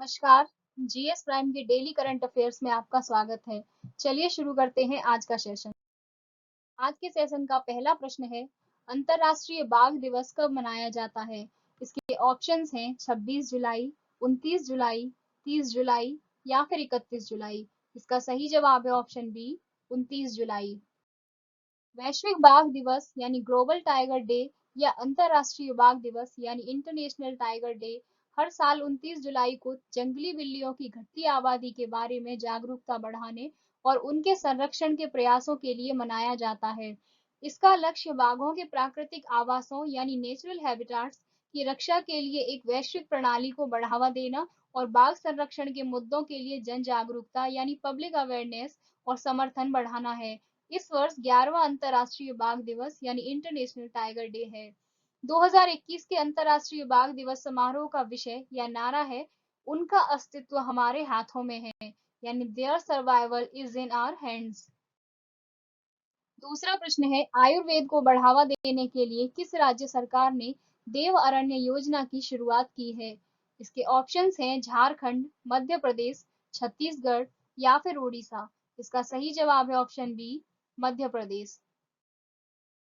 नमस्कार। GS prime के daily current affairs में आपका स्वागत है। चलिए शुरू करते हैं आज का सेशन। आज के सेशन का पहला प्रश्न है, अंतर्राष्ट्रीय बाघ दिवस कब मनाया जाता है? इसके ऑप्शंस हैं 26 जुलाई, 29 जुलाई, 30 जुलाई या फिर 31 जुलाई। इसका सही जवाब है ऑप्शन बी, 29 जुलाई। वैश्विक बाघ दिवस यानी ग्लोबल टाइगर डे या अंतरराष्ट्रीय बाघ दिवस यानी इंटरनेशनल टाइगर डे हर साल 29 जुलाई को जंगली बिल्लियों की घटती आबादी के बारे में जागरूकता बढ़ाने और उनके संरक्षण के प्रयासों के लिए मनाया जाता है। इसका लक्ष्य बाघों के प्राकृतिक आवासों यानी नेचुरल हैबिटाट्स की रक्षा के लिए एक वैश्विक प्रणाली को बढ़ावा देना और बाघ संरक्षण के मुद्दों के लिए जन जागरूकता यानी पब्लिक अवेयरनेस और समर्थन बढ़ाना है। इस वर्ष 11वां अंतर्राष्ट्रीय बाघ दिवस यानी इंटरनेशनल टाइगर डे है। 2021 के अंतर्राष्ट्रीय बाघ दिवस समारोह का विषय या नारा है, उनका अस्तित्व हमारे हाथों में है, यानी their survival is in our hands. दूसरा प्रश्न है, आयुर्वेद को बढ़ावा देने के लिए किस राज्य सरकार ने देव अरण्य योजना की शुरुआत की है? इसके ऑप्शंस हैं झारखंड, मध्य प्रदेश, छत्तीसगढ़ या फिर उड़ीसा। इसका सही जवाब है ऑप्शन बी, मध्य प्रदेश।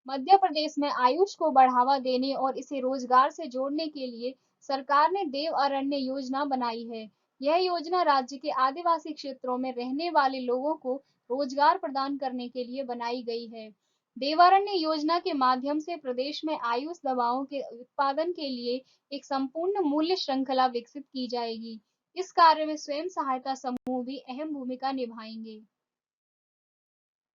मध्य प्रदेश में आयुष को बढ़ावा देने और इसे रोजगार से जोड़ने के लिए सरकार ने देव अरण्य योजना बनाई है। यह योजना राज्य के आदिवासी क्षेत्रों में रहने वाले लोगों को रोजगार प्रदान करने के लिए बनाई गई है। देवारण्य योजना के माध्यम से प्रदेश में आयुष दवाओं के उत्पादन के लिए एक संपूर्ण मूल्य श्रृंखला विकसित की जाएगी। इस कार्य में स्वयं सहायता समूह भी अहम भूमिका निभाएंगे।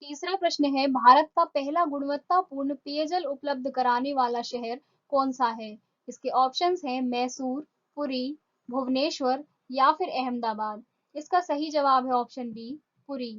तीसरा प्रश्न है, भारत का पहला गुणवत्तापूर्ण पेयजल उपलब्ध कराने वाला शहर कौन सा है? इसके ऑप्शंस हैं मैसूर, पुरी, भुवनेश्वर या फिर अहमदाबाद। इसका सही जवाब है ऑप्शन बी, पुरी।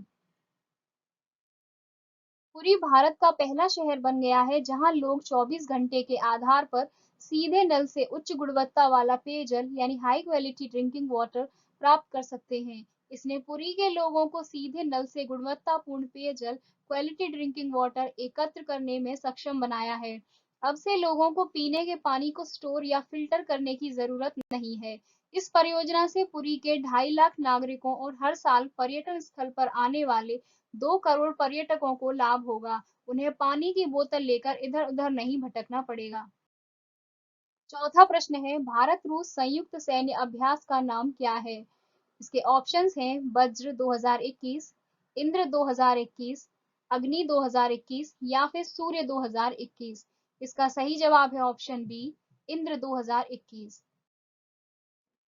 पुरी भारत का पहला शहर बन गया है जहां लोग 24 घंटे के आधार पर सीधे नल से उच्च गुणवत्ता वाला पेयजल यानी हाई क्वालिटी ड्रिंकिंग वाटर प्राप्त कर सकते हैं। इसने पुरी के लोगों को सीधे नल से गुणवत्तापूर्ण पेयजल क्वालिटी ड्रिंकिंग वाटर एकत्र करने में सक्षम बनाया है। अब से लोगों को पीने के पानी को स्टोर या फिल्टर करने की जरूरत नहीं है। इस परियोजना से पुरी के 2.5 लाख नागरिकों और हर साल पर्यटन स्थल पर आने वाले 2 करोड़ पर्यटकों को लाभ होगा। उन्हें पानी की बोतल लेकर इधर-उधर नहीं भटकना पड़ेगा। चौथा प्रश्न है, भारत रूस संयुक्त सैन्य अभ्यास का नाम क्या है? इसके ऑप्शंस हैं वज्र 2021, इंद्र 2021, अग्नि 2021 या फिर सूर्य 2021। इसका सही जवाब है ऑप्शन बी, इंद्र 2021।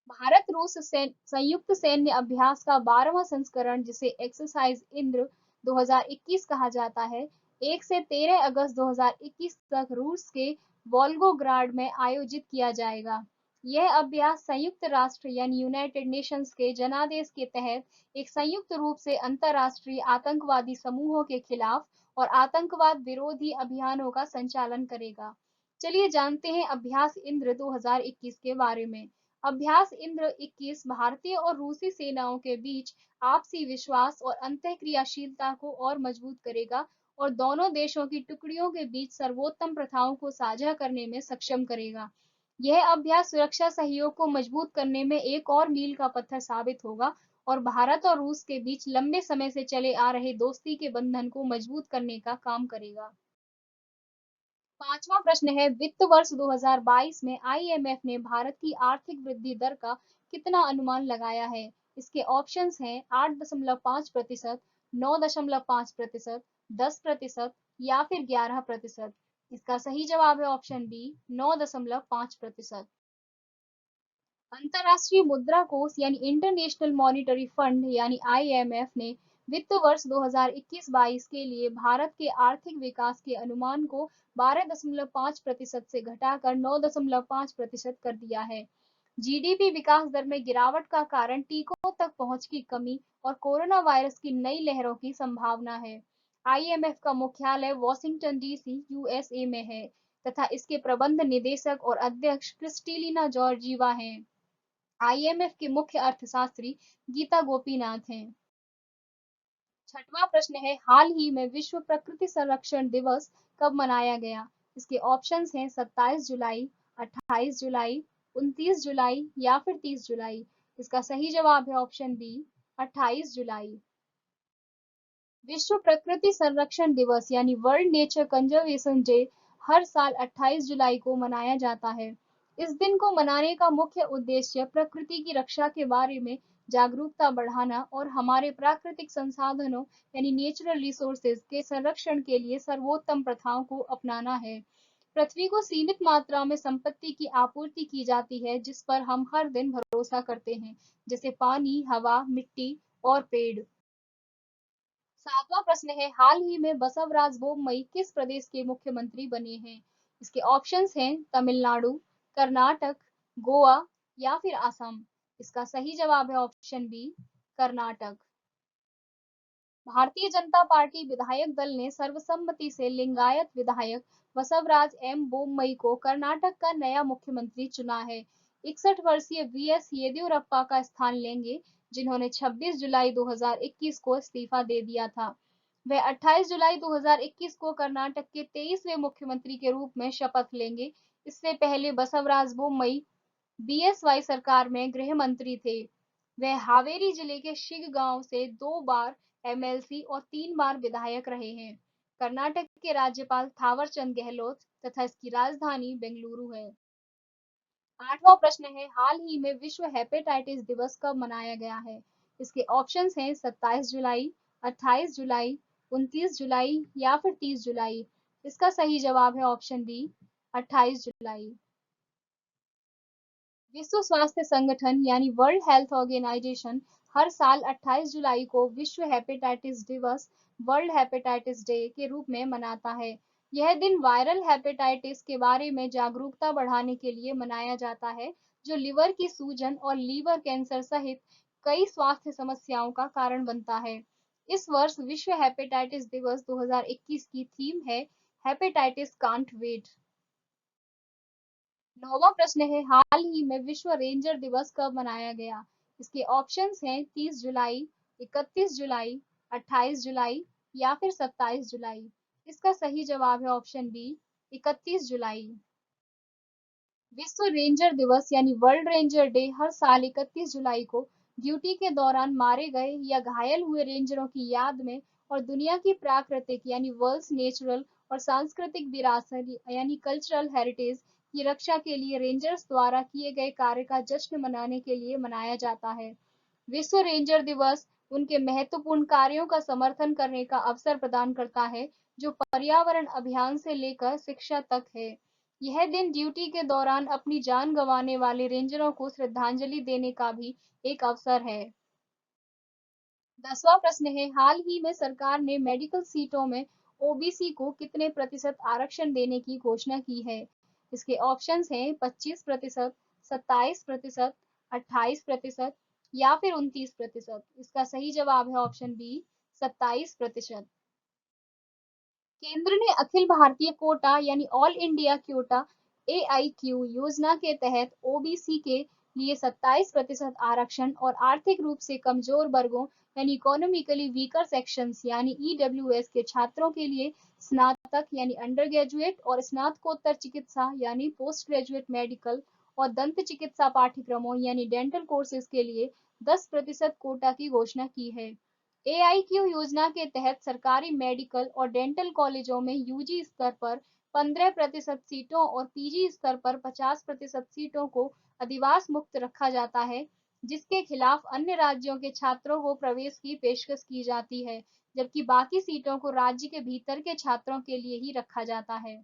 भारत रूस संयुक्त सैन्य अभ्यास का 12वां संस्करण, जिसे एक्सरसाइज इंद्र 2021 कहा जाता है, 1 से 13 अगस्त 2021 तक रूस के वोल्गोग्राड में आयोजित किया जाएगा। यह अभ्यास संयुक्त राष्ट्र यानी यूनाइटेड नेशंस के जनादेश के तहत एक संयुक्त रूप से अंतरराष्ट्रीय आतंकवादी समूहों के खिलाफ और आतंकवाद विरोधी अभियानों का संचालन करेगा। चलिए जानते हैं अभ्यास इंद्र 2021 के बारे में। अभ्यास इंद्र 21 भारतीय और रूसी सेनाओं के बीच आपसी विश्वास और अंतःक्रियाशीलता को और मजबूत करेगा और दोनों देशों की टुकड़ियों के बीच सर्वोत्तम प्रथाओं को साझा करने में सक्षम करेगा। यह अभ्यास सुरक्षा सहयोग को मजबूत करने में एक और मील का पत्थर साबित होगा और भारत और रूस के बीच लंबे समय से चले आ रहे दोस्ती के बंधन को मजबूत करने का काम करेगा। पांचवा प्रश्न है, वित्त वर्ष 2022 में आईएमएफ ने भारत की आर्थिक वृद्धि दर का कितना अनुमान लगाया है? इसके ऑप्शंस हैं 8.5%, 9.5%, 10% या फिर 11%। इसका सही जवाब है ऑप्शन बी, 9.5%। अंतर्राष्ट्रीय मुद्रा कोष यानी इंटरनेशनल मॉनिटरी फंड यानी आईएमएफ ने वित्त वर्ष 2021-22 के लिए भारत के आर्थिक विकास के अनुमान को 12.5% से घटाकर 9.5% कर दिया है। जीडीपी विकास दर में गिरावट का कारण टीकों तक पहुंच की कमी और कोरोना वायरस की नई लहरों की संभावना है। आईएमएफ का मुख्यालय वॉशिंगटन डीसी यूएसए में है तथा इसके प्रबंध निदेशक और अध्यक्ष क्रिस्टलिना जॉर्जीवा हैं। आईएमएफ के मुख्य अर्थशास्त्री गीता गोपीनाथ हैं। छठवां प्रश्न है, हाल ही में विश्व प्रकृति संरक्षण दिवस कब मनाया गया? इसके ऑप्शंस हैं 27 जुलाई, 28 जुलाई, 29 जुलाई या फिर 30 जुलाई। इसका सही जवाब है ऑप्शन बी 28 जुलाई। विश्व प्रकृति संरक्षण दिवस यानी वर्ल्ड नेचर कंजर्वेशन डे हर साल 28 जुलाई को मनाया जाता है। इस दिन को मनाने का मुख्य उद्देश्य प्रकृति की रक्षा के बारे में जागरूकता बढ़ाना और हमारे प्राकृतिक संसाधनों यानी नेचुरल रिसोर्सेज के संरक्षण के लिए सर्वोत्तम प्रथाओं को अपनाना है। पृथ्वी को सीमित मात्रा में संपत्ति की आपूर्ति की जाती है जिस पर हम हर दिन भरोसा करते हैं, जैसे पानी, हवा, मिट्टी और पेड़। सातवां प्रश्न है, हाल ही में बसवराज बोम्मई किस प्रदेश के मुख्यमंत्री बने हैं? इसके ऑप्शंस हैं तमिलनाडु, कर्नाटक, गोवा या फिर असम। इसका सही जवाब है option B Karnataka. Bharatiya Janata party विधायक दल ने सर्वसम्मति से लिंगायत विधायक बसवराज एम बोम्मई को कर्नाटक का नया मुख्यमंत्री चुना है। 61 वर्षीय वीएस येदियुरप्पा का स्थान लेंगे, जिन्होंने 26 जुलाई 2021 को इस्तीफा दे दिया था। वह 28 जुलाई 2021 को कर्नाटक के 23वें मुख्यमंत्री के रूप में शपथ लेंगे। इससे पहले बसवराज बोम्मई बीएसवाई सरकार में गृह मंत्री थे। वह हावेरी जिले के शिग्गांव से 2 बार एमएलसी और 3 बार विधायक रहे हैं। कर्नाटक के राज्यपाल थावरचंद गहलोत तथा इसकी राजधानी बेंगलुरु है। आठवां प्रश्न है, हाल ही में विश्व हेपेटाइटिस दिवस कब मनाया गया है? इसके ऑप्शंस हैं 27 जुलाई, 28 जुलाई, 29 जुलाई या फिर 30 जुलाई। इसका सही जवाब है ऑप्शन बी 28 जुलाई। विश्व स्वास्थ्य संगठन यानी वर्ल्ड हेल्थ ऑर्गेनाइजेशन हर साल 28 जुलाई को विश्व हेपेटाइटिस दिवस वर्ल्ड हेपेटाइटिस डे के रूप में मनाता है। यह दिन वायरल हेपेटाइटिस के बारे में जागरूकता बढ़ाने के लिए मनाया जाता है, जो लिवर की सूजन और लीवर कैंसर सहित कई स्वास्थ्य समस्याओं का कारण बनता है। इस वर्ष विश्व हेपेटाइटिस दिवस 2021 की थीम है हेपेटाइटिस कांट वेट। नौवां प्रश्न है, हाल ही में विश्व रेंजर दिवस कब मनाया गया? इसके ऑप्शंस हैं 30 जुलाई, 31 जुलाई, 28 जुलाई या फिर 27 जुलाई। इसका सही जवाब है ऑप्शन बी 31 जुलाई। विश्व रेंजर दिवस यानी वर्ल्ड रेंजर डे हर साल 31 जुलाई को ड्यूटी के दौरान मारे गए या घायल हुए रेंजरों की याद में और दुनिया की प्राकृतिक यानी वर्ल्ड्स नेचुरल और सांस्कृतिक विरासत यानी कल्चरल हेरिटेज की रक्षा के लिए रेंजर्स द्वारा किए गए कार्य का जश्न मनाने के लिए मनाया जाता है। विश्व रेंजर दिवस उनके महत्वपूर्ण कार्यों का समर्थन करने का अवसर प्रदान करता है, जो पर्यावरण अभियान से लेकर शिक्षा तक है। यह दिन ड्यूटी के दौरान अपनी जान गंवाने वाले रेंजरों को श्रद्धांजलि देने का भी एक अवसर है। 10वां प्रश्न है, हाल ही में सरकार ने मेडिकल सीटों में ओबीसी को कितने प्रतिशत आरक्षण देने की घोषणा की है? इसके ऑप्शंस हैं 25%, 27%, 28% या फिर 29%। इसका सही जवाब है ऑप्शन बी 27%। केंद्र ने अखिल भारतीय कोटा यानी ऑल इंडिया क्योटा एआईक्यू योजना के तहत ओबीसी के लिए 27% आरक्षण और आर्थिक रूप से कमजोर वर्गों यानी इकोनॉमिकली वीकर सेक्शंस यानी ईडब्ल्यूएस के छात्रों के लिए स्नातक यानी अंडर ग्रेजुएट और स्नातकोत्तर चिकित्सा यानी पोस्ट ग्रेजुएट मेडिकल और दंत चिकित्सा पाठ्यक्रमों यानी डेंटल कोर्सेज के लिए 10% कोटा की घोषणा की है। एआईक्यू योजना के तहत सरकारी मेडिकल और डेंटल कॉलेजों में यूजी स्तर पर 15% सीटों और पीजी स्तर पर 50% सीटों को अधिवास मुक्त रखा जाता है, जिसके खिलाफ अन्य राज्यों के छात्रों को प्रवेश की पेशकश की जाती है, जबकि बाकी सीटों को राज्य के भीतर के छात्रों के लिए ही रखा जाता है।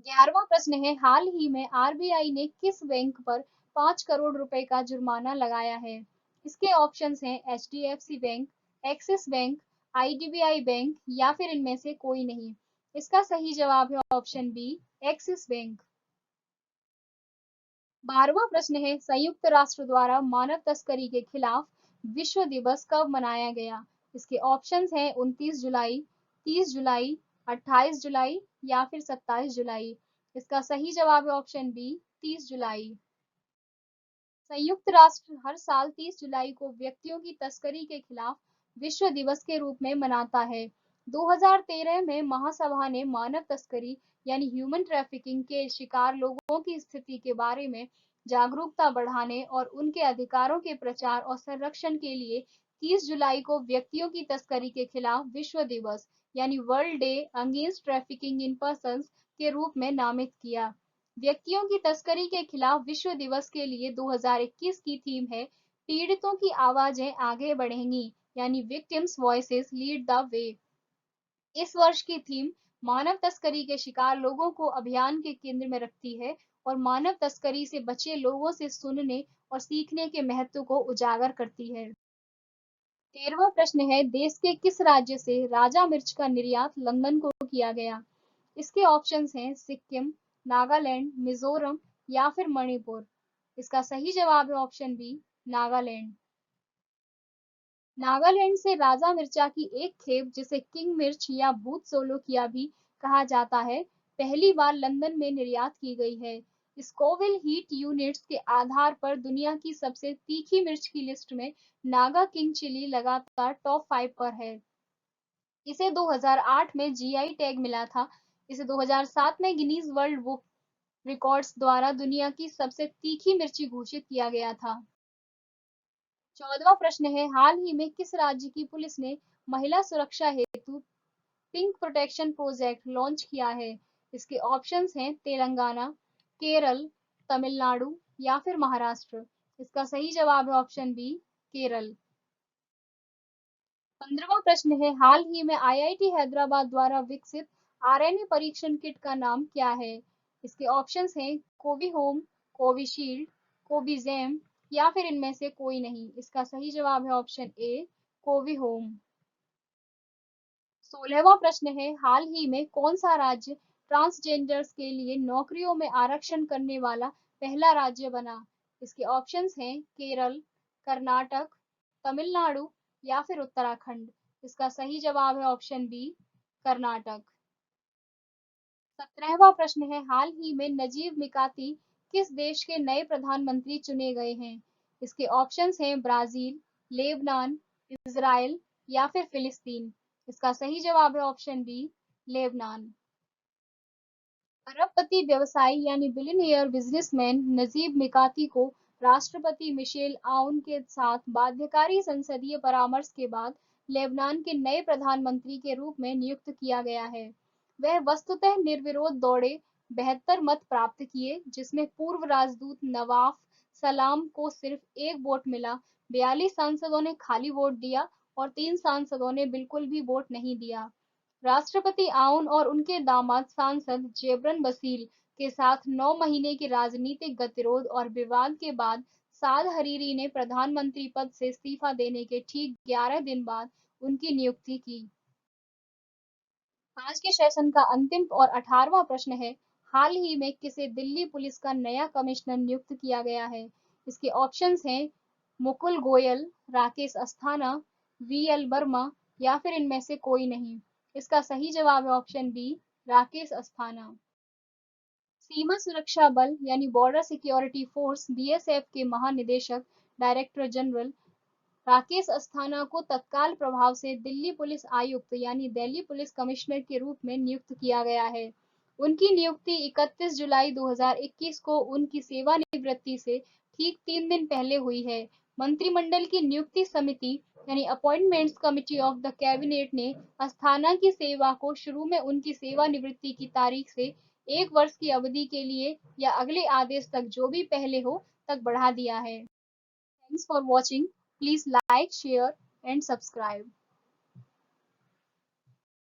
11वां प्रश्न है, हाल ही में आरबीआई ने किस बैंक पर 5 करोड़ रुपए का जुर्माना लगाया है? इसके ऑप्शंस हैं HDFC bank, axis bank, IDBI bank या फिर इनमें से कोई नहीं। इसका सही जवाब है ऑप्शन बी एक्सिस बैंक। 12वां प्रश्न है, संयुक्त राष्ट्र द्वारा मानव तस्करी के खिलाफ विश्व दिवस कब मनाया गया? इसके ऑप्शंस हैं 29 जुलाई, 30 जुलाई, 28 जुलाई या फिर 27 जुलाई। इसका सही जवाब है ऑप्शन बी 30 जुलाई। संयुक्त राष्ट्र हर साल 30 जुलाई को व्यक्तियों की तस्करी के खिलाफ विश्व दिवस के रूप में मनाता है। 2013 में महासभा ने मानव तस्करी यानी ह्यूमन ट्रैफिकिंग के शिकार लोगों की स्थिति के बारे में जागरूकता बढ़ाने और उनके अधिकारों के प्रचार और संरक्षण के लिए 30 जुलाई को व्यक्तियों की तस्करी के खिलाफ विश्व दिवस यानी world day against trafficking in persons के रूप में नामित किया। व्यक्तियों की तस्करी के खिलाफ विश्व दिवस के लिए 2021 की थीम है पीड़ितों की आवाजें आगे बढ़ेंगी यानी victims voices lead the way. इस वर्ष की थीम मानव तस्करी के शिकार लोगों को अभियान के केंद्र में रखती है और मानव तस्करी से बचे लोगों से सुनने और सीखने के महत्व को उजागर करती है। 13वां प्रश्न है देश के किस राज्य से राजा मिर्च का निर्यात लंदन को किया गया? इसके ऑप्शंस हैं सिक्किम, नागालैंड, मिजोरम या फिर मणिपुर। इसका सही जवाब है ऑप्शन बी, नागालैंड। नागालैंड से राजा मिर्चा की एक खेप जिसे किंग मिर्च या भूत सोलोकिया भी कहा जाता है पहली बार लंदन में निर्यात की गई है। स्कोविल हीट यूनिट्स के आधार पर दुनिया की सबसे तीखी मिर्च की लिस्ट में नागा किंग चिली लगातार टॉप 5 पर है। इसे 2008 में जीआई टैग मिला था। इसे 2007 में गिनीज वर्ल्ड बुक रिकॉर्ड्स द्वारा दुनिया की सबसे तीखी मिर्ची घोषित किया गया था। 14वां प्रश्न है हाल ही में किस राज्य की पुलिस ने महिला सुरक्षा हेतु पिंक प्रोटेक्शन प्रोजेक्ट लॉन्च किया है? इसके ऑप्शंस हैं तेलंगाना, केरल, तमिलनाडु या फिर महाराष्ट्र। इसका सही जवाब है ऑप्शन बी, केरल। 15वां प्रश्न है हाल ही में आईआईटी हैदराबाद द्वारा विकसित आरएनए परीक्षण किट का नाम क्या है? इसके ऑप्शंस हैं कोवी होम, कोविशील्ड, कोविजैम या फिर इनमें से कोई नहीं। इसका सही जवाब है ऑप्शन ए, कोवी होम। 16वां प्रश्न है हाल ही में कौन सा राज्य ट्रांसजेंडर्स के लिए नौकरियों में आरक्षण करने वाला पहला राज्य बना? इसके ऑप्शंस हैं केरल, कर्नाटक, तमिलनाडु या फिर उत्तराखंड। इसका सही जवाब है ऑप्शन बी, कर्नाटक। 17वां प्रश्न है हाल ही में नजीब मिकाती किस देश के नए प्रधानमंत्री चुने गए हैं? इसके ऑप्शंस हैं ब्राजील, लेबनान, इजराइल या फिर फिलिस्तीन। इसका सही जवाब है ऑप्शन बी, लेबनान। अरबपति व्यवसायी यानी बिलियनियर बिजनेसमैन नजीब मिकाती को राष्ट्रपति मिशेल आउन के साथ बाध्यकारी संसदीय परामर्श के बाद लेबनान के नए प्रधानमंत्री के रूप में नियुक्त किया गया है। वह वस्तुतः निर्विरोध दौड़े 72 मत प्राप्त किए जिसमें पूर्व राजदूत नवाफ सलाम को सिर्फ एक वोट मिला। 42 सांसदों ने खाली वोट दिया और 3 सांसदों ने बिल्कुल भी वोट नहीं दिया। राष्ट्रपति आउन और उनके दामाद सांसद जेबरन बसीर के साथ 9 महीने के राजनीतिक गतिरोध और विवाद के बाद साद हरीरी ने प्रधानमंत्री पद से इस्तीफा देने के ठीक 11 दिन बाद उनकी नियुक्ति की। आज के सेशन का अंतिम और 18वां प्रश्न है हाल ही में किसे दिल्ली पुलिस का नया कमिश्नर नियुक्त किया गया है? इसके ऑप्शंस हैं मुकुल गोयल, राकेश अस्थाना, वीएल वर्मा या फिर इनमें से कोई नहीं। इसका सही जवाब है ऑप्शन बी, राकेश अस्थाना। सीमा सुरक्षा बल यानी बॉर्डर सिक्योरिटी फोर्स बीएसएफ के महानिदेशक डायरेक्टर जनरल राकेश अस्थाना को तत्काल प्रभाव से दिल्ली पुलिस आयुक्त यानी दिल्ली पुलिस कमिश्नर के रूप में नियुक्त किया गया है। उनकी नियुक्ति 31 जुलाई 2021 को उनकी सेवानिवृत्ति से ठीक 3 दिन पहले हुई है। मंत्रिमंडल की नियुक्ति समिति यानी appointments committee of the cabinet ने अस्थाना की सेवा को शुरू में उनकी सेवानिवृत्ति की तारीख से 1 वर्ष की अवधि के लिए या अगले आदेश तक जो भी पहले हो तक बढ़ा दिया है। Thanks for watching. Please like, share and subscribe.